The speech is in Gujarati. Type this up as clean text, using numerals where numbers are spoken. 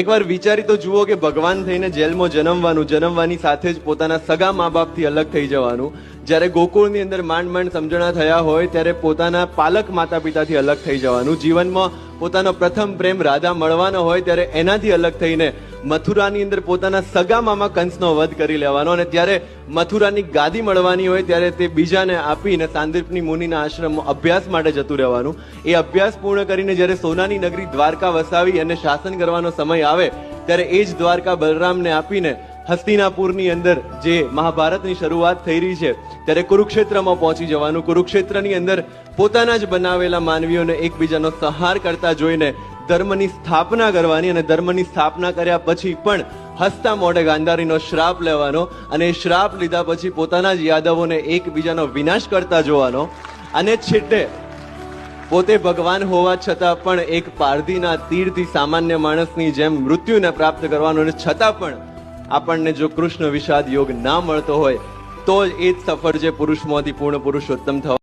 એકવાર વિચારી તો જુઓ કે ભગવાન થઈને જેલમાં જન્મવાની સાથે જ પોતાના સગા મા બાપથી અલગ થઈ જવાનું. જ્યારે ગોકુળની અંદર માંડ સમજણા થયા હોય ત્યારે પોતાના પાલક માતા પિતાથી અલગ થઈ જવાનું. જીવનમાં પોતાનો પ્રથમ પ્રેમ રાધા મળવાનો હોય ત્યારે એનાથી અલગ થઈને મથુરાની અંદર પોતાના સગા મામા કંસનો વધ કરી લેવાનો, અને ત્યારે મથુરાની ગાદી મળવાની હોય ત્યારે તે બીજાને આપીને સાંદીપની મુનિના આશ્રમમાં અભ્યાસ માટે જતું રહેવાનું. એ અભ્યાસ પૂર્ણ કરીને જ્યારે સોનાની નગરી દ્વારકા વસાવી અને શાસન કરવાનો સમય આવે ત્યારે એ જ દ્વારકા બલરામને આપીને હસ્તિનાપુરની અંદર જે મહાભારતની શરૂઆત થઈ રહી છે ત્યારે કુરુક્ષેત્રમાં પહોંચી જવાનું. કુરુક્ષેત્રની અંદર પોતાના જ બનાવેલા માનવીઓને એકબીજાનો સંહાર કરતા જોઈને ધર્મની સ્થાપના કરવાની, અને ધર્મની સ્થાપના કર્યા પછી પણ હસતા મોઢે ગાંધારીનો શ્રાપ લેવાનો, અને એ શ્રાપ લીધા પછી પોતાના જ યાદવોને એકબીજાનો વિનાશ કરતા જોવાનો, અને છેલ્લે પોતે ભગવાન હોવા છતાં પણ એક પારધીના તીરથી સામાન્ય માણસની જેમ મૃત્યુને પ્રાપ્ત કરવાનો, અને છતાં પણ આપણને જો કૃષ્ણ વિષાદ યોગ ના મળતો હોય તો એ જ સફળ છે પુરુષમાંથી પૂર્ણ પુરુષોત્તમ થવા.